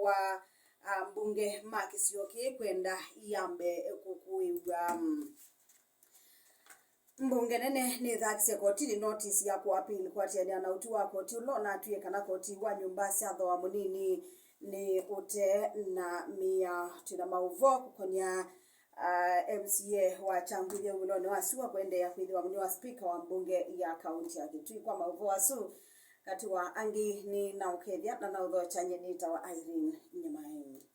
wa mbunge Kivuiyo kwenda yambe kukuiwa mbunge nene ni thakise koti ni notice ya kwa appeal kwa tiania na utu wa koti ulo na tuye kana koti wa nyumba cia tho wa munini ni ute na mia tuna Mauvoo kukonia MCA wa Kivuiyo ulo ni wasua kuendea kwithwa muni wa speaker wa mbunge ya kaunti ya Kitui kwa Mauvoo asu kati wa angi ni na ukethia na udho chanye nita wa Irene Nyamai.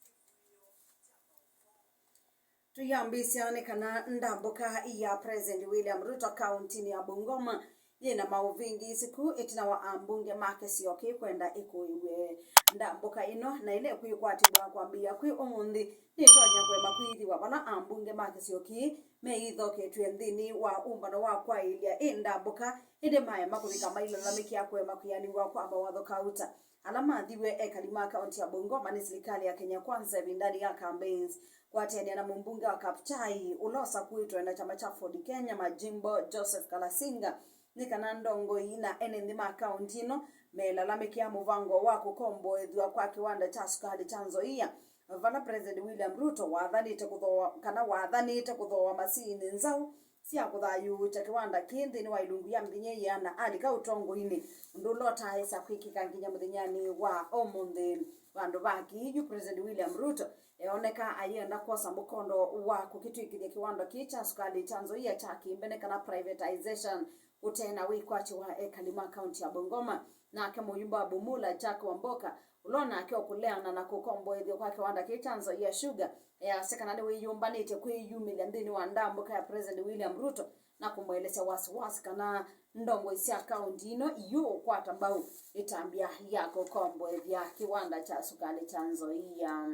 Tuyambisiane kana ndambuka ya President William Ruto County ni ya Bungoma yena mauvingi siku itina wa ambunge Kivuiyo kwenda ikuiwe ndambuka ino na ile kuikwatibwa kwambia kwi umundi nitonya kwe makwiri wa bana ambunge Kivuiyo meithoketwe nthini wa umbano wa kwa ilia ndambuka inde maya makubika mailo na mikia kwe makuyani wa kwa mawatho kauta alama thiwe ekalima kaunti ya Bungoma ni serikali ya Kenya Kwanza ndani ya campaigns watenia na mbunge wa Kapchai ulosa kuitwa na chama cha Ford Kenya majimbo Joseph Kalasinga ni kana ndongo ina enende ma county no melalamikia muvango wa kukombo edwa kwa kiwanda cha sukari chanzo iya vana President William Ruto wathanite kuthoa masini nzau cia kuthayu cha kiwanda kindi ni wa ilungu ya mthinye yana alika utongo ini ndulota isa kwikika nginya mthinyani wa omonde vandu vaki yu President William Ruto eoneka ayenda kosa mukondo wa kukitwikithia kiwanda kicha sukari chanzo iya cha kimbene kana privatization utena wikwachi wa ekalima county ya Bungoma na kemuyumba bumula Jack Wamboka ulona akiwa kuleana na kukombo ethio kwa kiwanda kichanzo ya sugar ya sekanani wiyumbanite kwiyumile ndini wa ndambuka ya President William Ruto na kumweleza wasiwasi kana ndongo isia county ino yu kwata mbau itambia ya kukombo ethia kiwanda cha sukari chanzo ya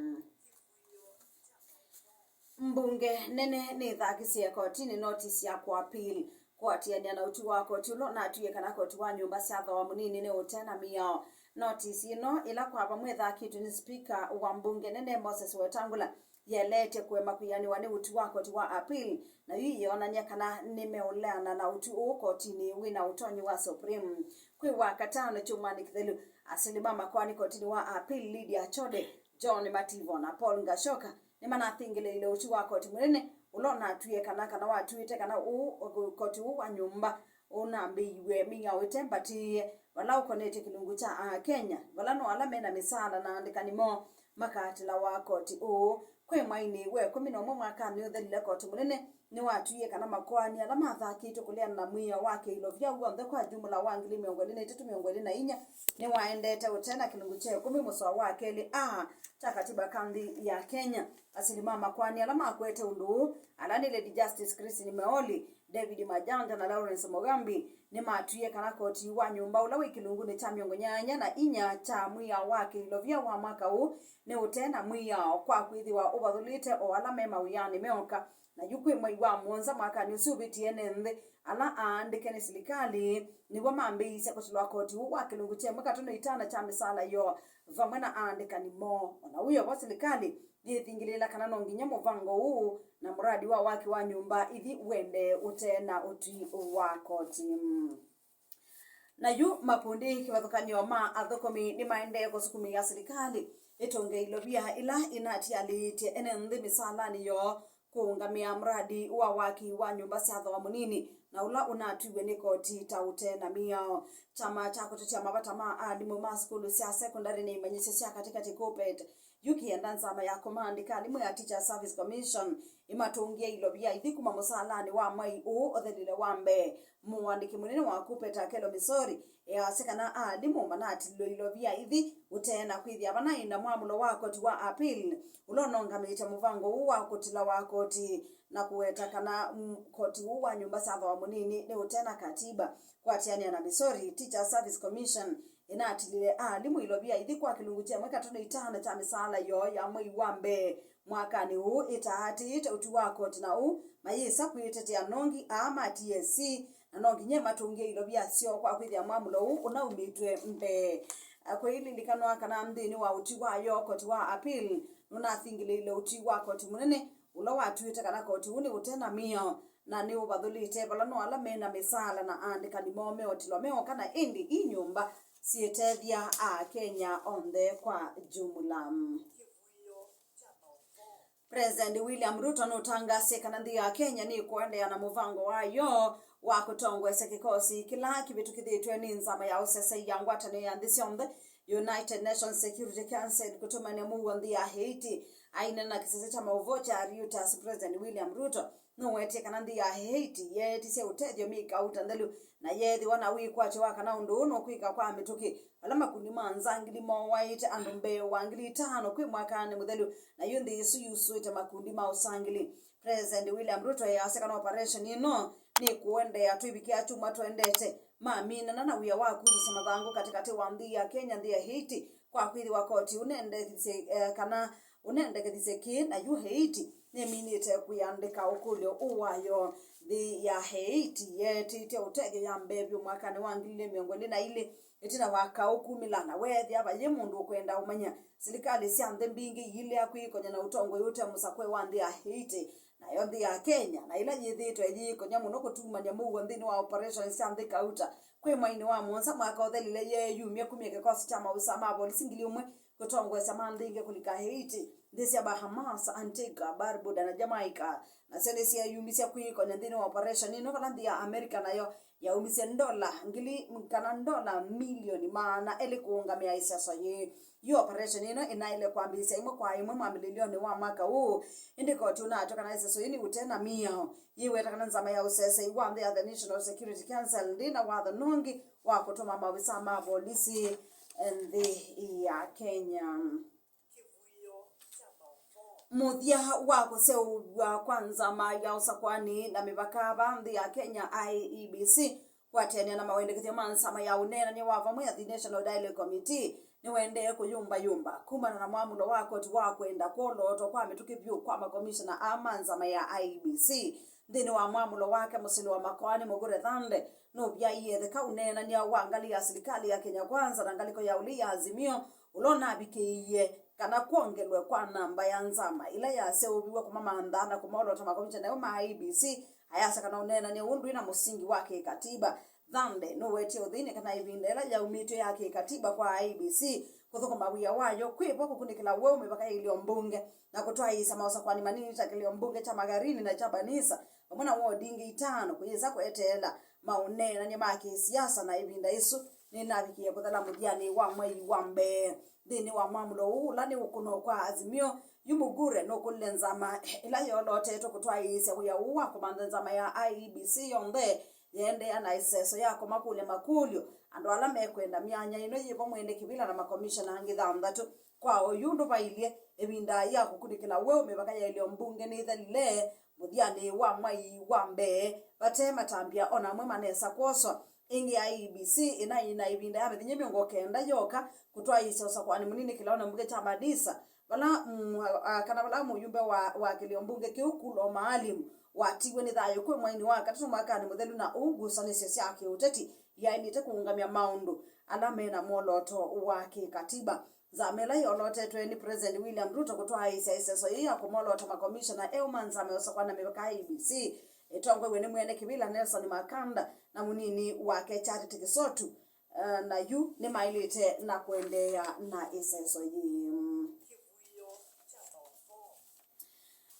mbunge nene ni thakisia koti ni notice ya kwa appeal kwa tiania na utu wa koti ulo na tuye kana koti wa nyumba cia tho wa munini ni utena mia notice ino ila kwa pamwe thakitu ni speaker wa mbunge nene Moses Wetangula yelete kwe makuyani wani utu wa koti wa appeal na hiyo onania kana nimeoleana na utu koti ni wina utoni wa supreme kwe wakatano chumani kithelu asilibama kwani koti wa appeal Lydia Chode John Mativo na Paul Ngashoka ni mana thingile ile utu wa koti munene ulona tuye kana watuite kana koti wa nyumba unambiwe minga wetembati wala ukonete kilungu cha Kenya wala no ala mena misala na andikanimo makati la wa koti kwe maini we 11 mwaka ni uthelile koti munene ni watuye kana makwani ala mathakito kulia na mwiya wake ilo vya uonde kwa jumla wa 2024 ni waendete utena kilungu cha 10 muswa wake li takatiba kandi ya Kenya asilimama kwani alama kwete undu alani Lady Justice Chris ni Meoli David Majanja na Lawrence Mogambi ni matuye kana koti wa nyumba ula wikilungu ni cha miongo nyanya na inya cha mwiya wake ilovya wa mwaka huu ni utena mwiya kwa kwithiwa ubathulite o ala mema uyani meoka na yukwe mwiwa mwonza mwaka ni usubiti enende ala andike ni serikali ni wamambisa kutulwa koti wa kilungu cha mwaka 5 cha misala yo vamana andika ni mo na huyo kwa serikali yithingilila kana nonginya muvango huu na mradi wa wake wa nyumba ithi wende utena uti wa koti na yu mapundi kiwathukanio ma athokomi ni maende kusukumi ya serikali itonge ilovia ila inatialite enende misalani yo kuungamia mradi wa wake wa nyumba cia tho wa munini na ula unatuwe ni koti tautena mia chama cha kutetea mabata ma alimu ma skulu cia secondary ni manyisha cia katika tikopet yuki endanzama ya command kalimu ya Teacher Service Commission imatungia ilovia ithikuma musalani wa mai othelile wambe muandiki munene wa kupeta kelo misori ya sekana alimu manati ilovia ithi utena kwithia bana ina mwamulo wa koti wa appeal ulononga mecha muvango wa kotila wa koti na kuweta kana koti wa nyumba cia tho wa munini ni utena katiba kwa tiania na misori Teacher Service Commission inatilile alimu ilovia ithi kwa kilungu cha mwaka 5 cha misala yo ya mwei wambe mwaka ni huu itaati utu wa koti na mayisa kuitetea nongi ama TSC na nongi nyema tungia ilovia sio kwa kwithia mwamulo unaumitwe mbe kwa hili likanwa kana mdini wa uti wa yo koti wa appeal nuna thingile ile uti wa koti munene ula watuite kana koti uni utena mia na ni ubathulite bala no ala mena misala na andika ni mome otilomeo kana indi inyumba sietethia a Kenya onthe kwa jumla. President William Ruto nutangasie kana nthi ya Kenya ni kuendea na muvango wayo wa kutongwesa kikosi kila kibitu kithitwe ni nzama ya usese ya ngwatano ya nthi cionthe United Nations Security Council kutumania Mauvoo nthi ya Haiti. Aina na kisese cha Mauvoo cha Reuters, President William Ruto nuwetie kana nthi ya Haiti yetise utethio mika utandalu na yethi wana wikwacho wa kana undu no kwika kwa mituki ala makundi manzangili mo white andu mbe wangili tano kwi mwakane muthelu na yundi isu yusuite makundi ma usangili. President William Ruto yase kana operation ino ni kuendea tuibikia chuma tuendete mamina na wia wa kuzu mathangu katikati wa nthi ya Kenya nthi ya Haiti kwa kwithi wa koti unendekithise ki na yu Haiti ni minite kuyandika ukulio uwayo nthi ya Haiti yetite utege ya mbebyo mwakane wa 2022 itina waka ukumilana wethi aba ye mundu kwenda umanya serikali cia nthi mbingi ile akwikonya na utongo yote musakwe wa nthi ya Haiti na yo nthi ya Kenya na ila yithitwe yikonya muno kutumania Mauvoo nthini wa operations cia nthi kauta kwi mwaini wa monza mwaka uthelile ye yumia kumia kikosi cha mausama polisi ngili umwe kutongwesa mandhinge kulika Haiti nthi cia Bahamas, Antigua, Barbuda na Jamaica na sene cia yumisia kwikonya nthini wa operation ino kana nthi ya America nayo ya umisia $1 milioni maana eli kuungamia isaso ye yo operation ino inaile kwambisia imwe kwa imwe mamilioni wa mwaka huu indiko tunacho kana isaso yini utena mia yiwe takana nzama ya usese wa the National Security Council ndina wa the nungi wa kutuma mawisa ma polisi nthi ya Kenya. Muthia wa kuseu wa kwanza ma ya usakwani na mibakaba nthi ya Kenya IEBC watenia na mawendekithio mansama ya unena ni wavamwe ya the National Dialogue Committee ni wende kuyumba kumana na mwamulo wa koti wa kwenda koloto kwa mitukipyo kwa makomishona amanzama ya IEBC ndini wa mwamulo wake musili wa makwani mugure thande no bia yethe kaunena ni wangali ya serikali ya Kenya kwanza na ngaliko ya uli ya azimio ulona bikiye kana kuongelwe kwa namba ya nzama ila ya seubiwa kuma mandana kumolo tama komishona ya ma IEBC ayasa kana unena ni undu ina musingi wake katiba thande no weti uthini kana ibindela ya umito yake katiba kwa IEBC kuthoko mawia wayo kwipo kukunikila wewe mpaka ile mbunge na kutoa isa mausa kwa ni manini takile mbunge cha Magarini na cha Banisa mwana wo dingi 5 kuyeza kwetela maunena ni maki siasa na ibinda isu ni nabikiye kuthala mudiani wa mwei wa mbe dini wa mamulo ula ni ukuno kwa azimio yumugure no kulenzama ila yolote to kutoa isa ya uwa komanda nzama ya IEBC yonde yende ana iseso yako makulio ando alame kwenda myanya ino yipo mwende kibila na makomishona hangi thantatu kwa oyundu bailie ebinda ya kukudikila wewe mebaka ya ile mbunge ni thalile mudiani wa mwai wa mbe bate matambia ona mwe manesa kwoso ingi ya IEBC ina ibinda ya bethinye miongo kenda yoka kutoa iseso kwa ni munini kila ona mbunge cha Madisa bala kana bala muyumbe wa kile mbunge kiukulo maalim watiwe ni thayo kwe mwaini wa katatu mwaka ni muthelu na ugusane sesi yake uteti ya inite kuungamia maundu alamena moloto wake katiba zamela yolote tweni President William Ruto kutoa iseso ya kumoloto makomishona eumanzame osakwana mebaka IEBC etongwe wene mwene kibila Nelson Makanda na munini wake Charity Kisotu na yu ni mailite na kuendea na iseso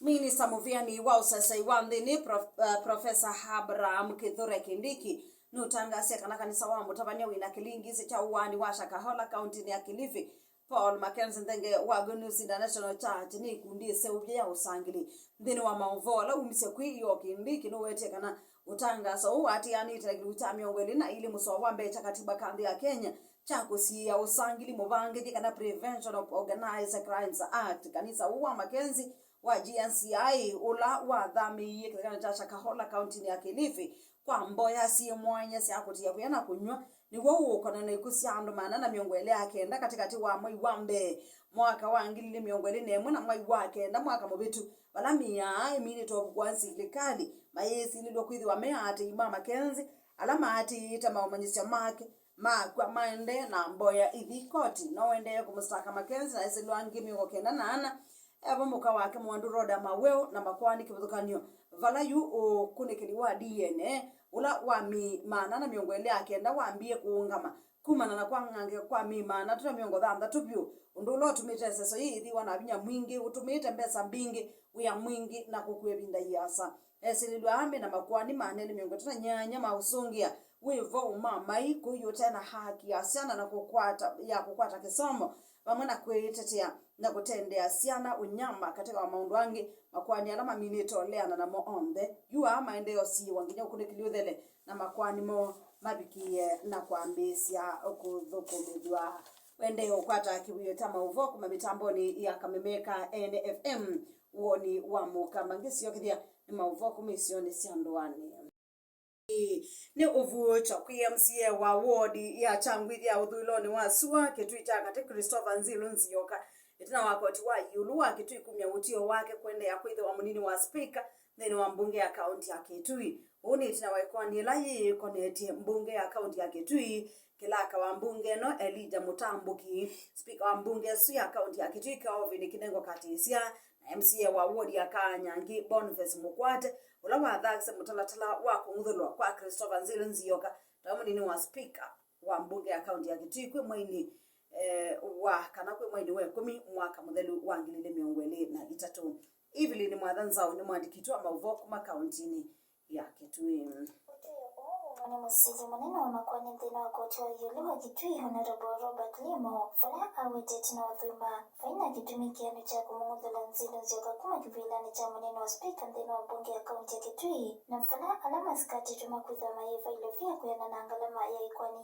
Minista Muviani wa usasai wa nthini Professor Abraham Kithure Kindiki nutangasia kana kanisa wa mutabania wina kilingi cha uwani wa Shakahola County ya Kilifi Paul Mackenzie ndenge wa Goodness International Church ni kundi seubye ya usangili nthini wa Mauvoo la umise kwiyo Kindiki no wete kana utangasa uwati yani tagruta miongweli na ili muswa wa mbe cha katiba kandi ya Kenya chakusi ya usangili mubange kana Prevention of Organized Crimes Act kanisa uwa Mackenzie wa GNCI ula wa dhami ye kana cha Shakahola County ya Kilifi kwa mboya si mwanya si akutia kuyana kunywa ni wo ukona na ikusiando maana na miongwele yake enda katikati wa mwai wa mbe mwaka wa ngili miongwele nemwe na mwai wake enda mwaka mobitu bala mia imini to kwa serikali mayesi lilo kwithi wa meate mama Kenzi alama ati ita maumanyisha make kwa maende na mboya idhikoti no ende kumustaka Makenzi na isi lwangi miongo kenda nana eba muka wake mwandu roda maweo na makwani kibuthukanio vala yu kunikiliwa DNA ula wa mi maana na miongwele yake enda waambie kuungama kumana na kwa ngange kwa mima na tuna miongo thanda tupyu undu lo tumite seso yithi wana binya mwingi utumite mbesa mbingi uya mwingi na kukwebinda yasa esililwa ambe na makwani manene miongo tuna nyanya mausungia wivo mamai kuyo tena haki asiana na kukwata kisomo pamwe kwitetea na kutendea siana unyama katika maundu wangi makwani alama minito leana na moombe yua maendeleo si wanginya kunikiliuthele na makwani mo mabikie na kuambisia kuthukumithwa wende ukwata Kivuiyo ta Mauvoo kuma mitamboni ya kamemeka NFM Woni wa Mukamba ngisio kithia ni Mauvoo kumisioni cia ndwani ni uvuo cha KMCA wa wodi ya Changwithia uthuloni wa Sua kitwita kati Christopher Nzilu Nzioka itina wakoti wa yulu wa kitwikumya utio wake kwende ya kwithe wa munini wa speaker thini wa mbunge ya kaunti ya Kitui uni itina waikoni lai konetie mbunge ya kaunti ya Kitui kilaka wa mbunge no Elida Mutambuki speaker wa mbunge su ya kaunti ya Kitui Kaovini Kinengo Katisia na MCA wa wodi ya Kanyangi Boniface Mukwate ulawa athakse mutalatala wa kunguthulwa kwa Christopher Nzilu Nzioka tamunini wa speaker wa mbunge ya kaunti ya Kitui kwe mwaini wa kana kwe mwaini we 10 mwaka muthelu wa 2023 Evelyn Mwadhanzao ni mwandikitwa Mauvoo kuma kauntini ya Kitui ni musiji munene wa makwani nthina wa koti wa yulu wa Kitui Honorable Robert Limo fala awetete na wathuma faina kitumikiano cha kumung'uthula Nzilu Nzioka kuma kivilani cha munene wa speaker nthina wa bunge ya kaunti ya Kitui na fala alama sikati tumakwitha maiva ilofia kuyana na ngalama ya ikwani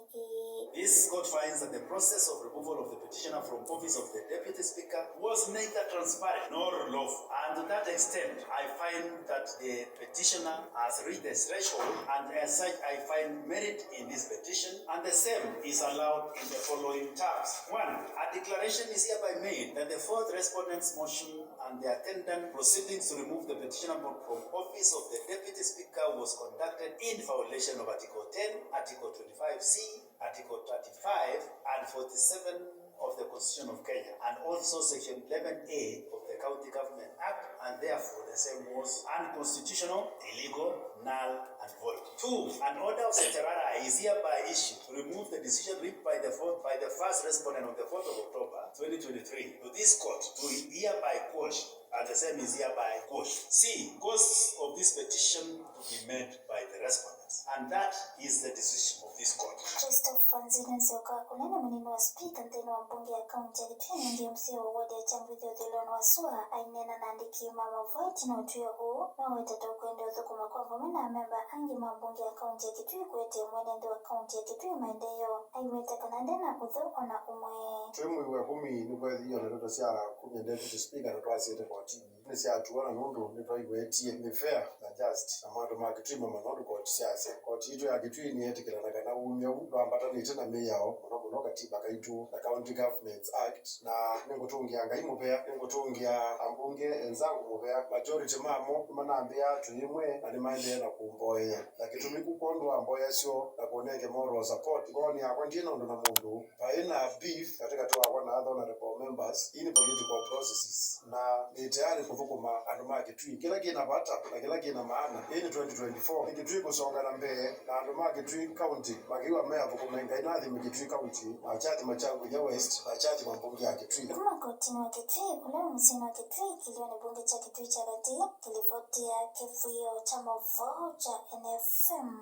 This court finds that the process of removal of the petitioner from office of the deputy speaker was neither transparent nor lawful, and to that extent I find that the petitioner has reached the threshold, and as such I find merit in this petition, and the same is allowed in the following terms. 1. A declaration is hereby made that the fourth respondent's motion and the attendant proceedings to remove the petitioner from office of the deputy speaker was conducted in violation of Article 10, Article 25C, Article 35 and 47 of the Constitution of Kenya, and also Section 11A of the County Government Act, and therefore the same was unconstitutional, illegal, null, and void. 2. An order of certiorari is hereby issued to remove the decision reached by the first respondent on the 4th of October 2023 to this court to hereby quash, and the same is hereby quashed. C. Cause of this petition to be made by the respondents, and that is the decision of this court. Christopher Nzilu Nzioka kunene munini wa speaker nthini wa mbunge ya kaunti ya Kitui ndiye MCA wa wodi ya Changwithia uthuloni wa Sua ainena na andiki Mauvoo itina utuyo huu no wetata ukwende uthukuma kwa vamwe na memba angi mambunge ya kaunti ya Kitui kwete mwenendo wa kaunti ya Kitui maendeleo aiweta kanande na uthuko na umwe twimwe wa 10 ni kwa hiyo ndoto cia kumya deputy speaker na twasite kotini ni cia tuona nundu ni twaigwetie ni fair na just amando ma Kitui mama no court ciase court itu ya Kitui ni etikirana kana umya ndo ambatanite na meyao no katiba kaitu na County Governments Act na ningutungia ngai mupea ningutungia ambunge enzangu mupea majority mamo manambia tuimwe na ni maende na kumboya lakini tukukondwa mboya sio na kuoneke moral support ngoni akwa ndino ndo na mundu baina beef katika tu akwa na other honorable members in political processes na ni tayari kuvukuma anduma Kitui kila kinapata na kila kina maana in 2024 Kitui kusonga na mbele na anduma Kitui county magiwa mea vukuma ngainathi Kitui county achati machangu ya west achati mambunge ya Kitui kuma kotini wa Kitui kule msini wa Kitui kilio ni bunge cha Kitui cha kati kilifotia Kivuiyo cha Mauvoo cha NFM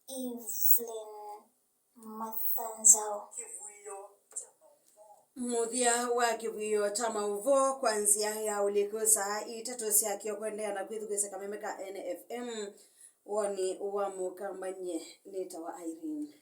Evelyn Mwadhanzao muthia wa Kivuiyo ta Mauvoo kwanzia ya uliku saa 3 cia kio kwendea na kwithugisa kamemeka NFM Woni wa Mukamba nye nita wa Irene